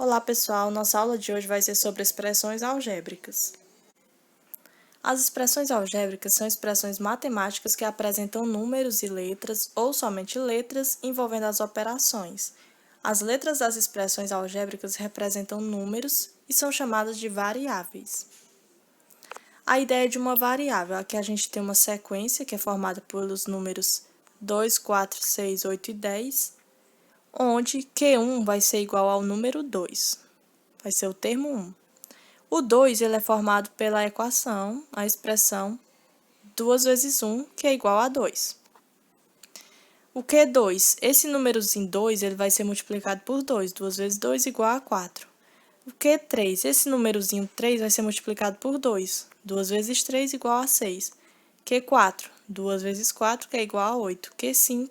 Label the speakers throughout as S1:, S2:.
S1: Olá pessoal, nossa aula de hoje vai ser sobre expressões algébricas. As expressões algébricas são expressões matemáticas que apresentam números e letras, ou somente letras, envolvendo as operações. As letras das expressões algébricas representam números e são chamadas de variáveis. A ideia de uma variável é que a gente tem uma sequência que é formada pelos números 2, 4, 6, 8 e 10, onde Q1 vai ser igual ao número 2, vai ser o termo 1. O 2 ele é formado pela equação, a expressão 2 vezes 1, que é igual a 2. O Q2, esse númerozinho 2, ele vai ser multiplicado por 2, 2 vezes 2 igual a 4. O Q3, esse númerozinho 3 vai ser multiplicado por 2, 2 vezes 3 igual a 6. Q4, 2 vezes 4, que é igual a 8. Q5,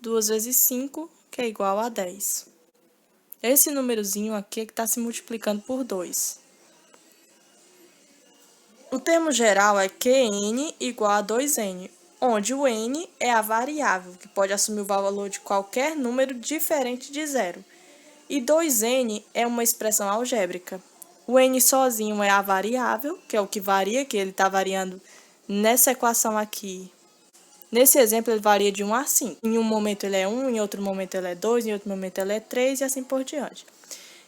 S1: 2 vezes 5, que é igual a 10. Esse númerozinho aqui é que está se multiplicando por 2. O termo geral é Qn igual a 2n, onde o n é a variável, que pode assumir o valor de qualquer número diferente de zero. E 2n é uma expressão algébrica. O n sozinho é a variável, que é o que varia, que ele está variando nessa equação aqui. Nesse exemplo, ele varia de 1 a 5. Em um momento ele é 1, em outro momento ele é 2, em outro momento ele é 3 e assim por diante.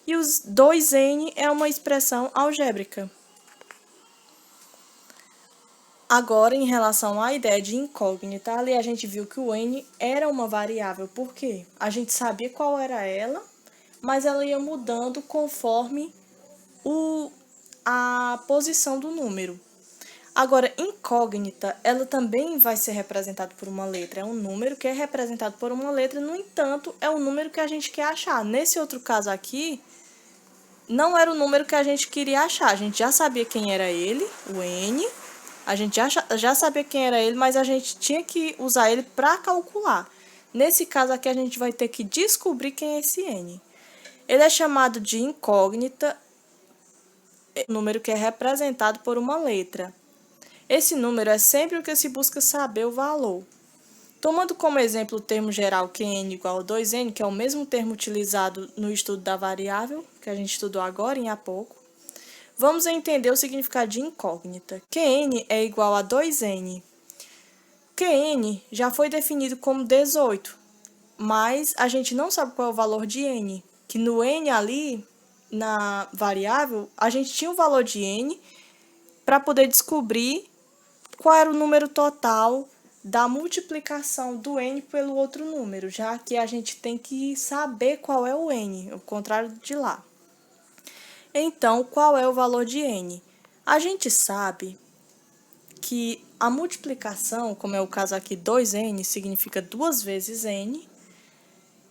S1: E os 2n é uma expressão algébrica. Agora, em relação à ideia de incógnita, ali a gente viu que o n era uma variável. Por quê? A gente sabia qual era ela, mas ela ia mudando conforme a posição do número. Agora, incógnita, ela também vai ser representada por uma letra. É um número que é representado por uma letra, no entanto, é o número que a gente quer achar. Nesse outro caso aqui, não era o número que a gente queria achar. A gente já sabia quem era ele, o n. A gente já sabia quem era ele, mas a gente tinha que usar ele para calcular. Nesse caso aqui, a gente vai ter que descobrir quem é esse n. Ele é chamado de incógnita, número que é representado por uma letra. Esse número é sempre o que se busca saber o valor. Tomando como exemplo o termo geral Qn igual a 2n, que é o mesmo termo utilizado no estudo da variável, que a gente estudou agora há pouco, vamos entender o significado de incógnita. Qn é igual a 2n. Qn já foi definido como 18, mas a gente não sabe qual é o valor de n, que no n ali, na variável, a gente tinha o valor de n para poder descobrir qual era o número total da multiplicação do n pelo outro número, já que a gente tem que saber qual é o n, o contrário de lá. Então, qual é o valor de n? A gente sabe que a multiplicação, como é o caso aqui, 2n, significa 2 vezes n,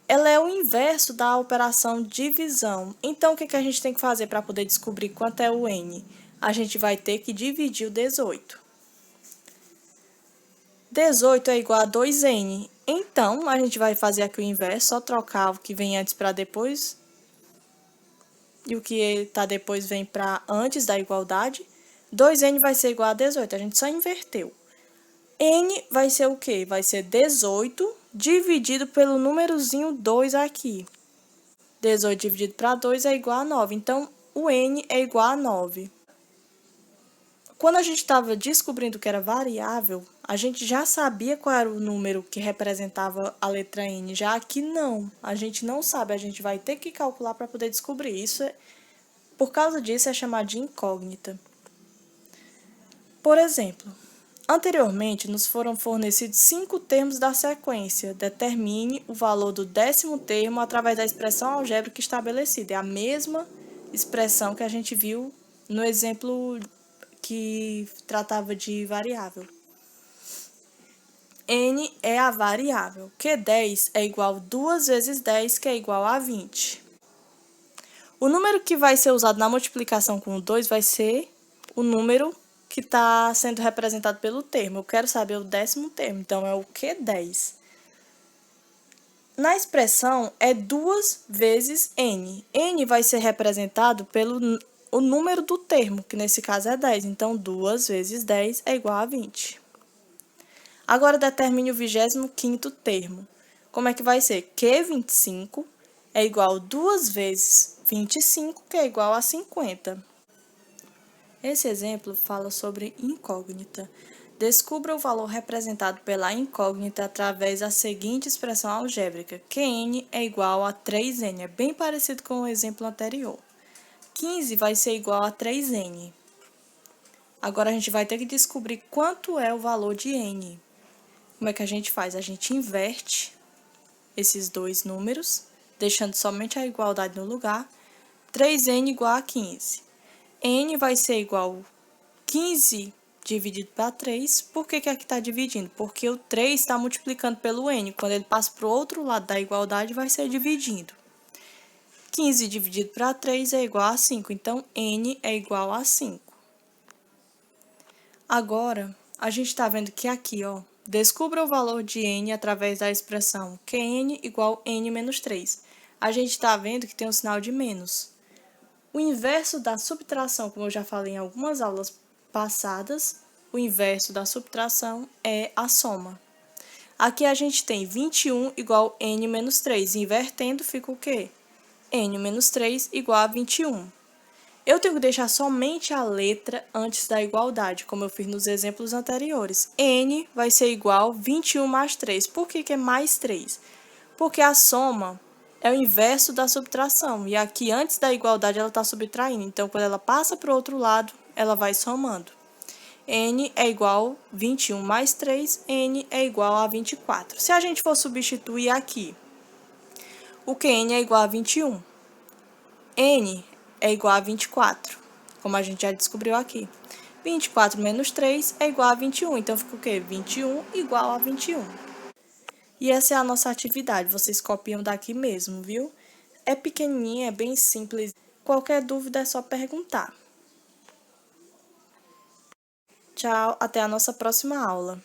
S1: ela é o inverso da operação divisão. Então, o que a gente tem que fazer para poder descobrir quanto é o n? A gente vai ter que dividir o 18. 18 é igual a 2n. Então, a gente vai fazer aqui o inverso, só trocar o que vem antes para depois. E o que está depois vem para antes da igualdade. 2n vai ser igual a 18, a gente só inverteu. N vai ser o quê? Vai ser 18 dividido pelo númerozinho 2 aqui. 18 dividido para 2 é igual a 9. Então, o n é igual a 9. Quando a gente estava descobrindo que era variável, a gente já sabia qual era o número que representava a letra n. Já aqui não, a gente não sabe, a gente vai ter que calcular para poder descobrir. Por causa disso, é chamado de incógnita. Por exemplo, anteriormente nos foram fornecidos 5 termos da sequência. Determine o valor do 10º termo através da expressão algébrica estabelecida. É a mesma expressão que a gente viu no exemplo que tratava de variável. N é a variável. Q10 é igual a 2 vezes 10, que é igual a 20. O número que vai ser usado na multiplicação com o 2 vai ser o número que está sendo representado pelo termo. Eu quero saber o 10º termo, então é o Q10. Na expressão, é 2 vezes n. N vai ser representado pelo o número do termo, que nesse caso é 10. Então, 2 vezes 10 é igual a 20. Agora, determine o 25º termo. Como é que vai ser? Q25 é igual a 2 vezes 25, que é igual a 50. Esse exemplo fala sobre incógnita. Descubra o valor representado pela incógnita através da seguinte expressão algébrica, Qn é igual a 3n. É bem parecido com o exemplo anterior. 15 vai ser igual a 3n. Agora, a gente vai ter que descobrir quanto é o valor de n. Como é que a gente faz? A gente inverte esses dois números, deixando somente a igualdade no lugar. 3n igual a 15. N vai ser igual a 15 dividido para 3. Por que aqui está dividindo? Porque o 3 está multiplicando pelo n. Quando ele passa para o outro lado da igualdade, vai ser dividindo. 15 dividido para 3 é igual a 5. Então, n é igual a 5. Agora, a gente está vendo que aqui, ó, descubra o valor de n através da expressão Qn igual a n menos 3. A gente está vendo que tem um sinal de menos. O inverso da subtração, como eu já falei em algumas aulas passadas, o inverso da subtração é a soma. Aqui a gente tem 21 igual a n menos 3. Invertendo, fica o quê? N menos 3 igual a 21. Eu tenho que deixar somente a letra antes da igualdade, como eu fiz nos exemplos anteriores. N vai ser igual a 21 mais 3. Por que é mais 3? Porque a soma é o inverso da subtração. E aqui, antes da igualdade, ela está subtraindo. Então, quando ela passa para o outro lado, ela vai somando. N é igual a 21 mais 3, N é igual a 24. Se a gente for substituir aqui, o Qn é igual a 21. N é igual a 24, como a gente já descobriu aqui. 24 menos 3 é igual a 21, então fica o quê? 21 igual a 21. E essa é a nossa atividade, vocês copiam daqui mesmo, viu? É pequenininha, é bem simples. Qualquer dúvida é só perguntar. Tchau, até a nossa próxima aula.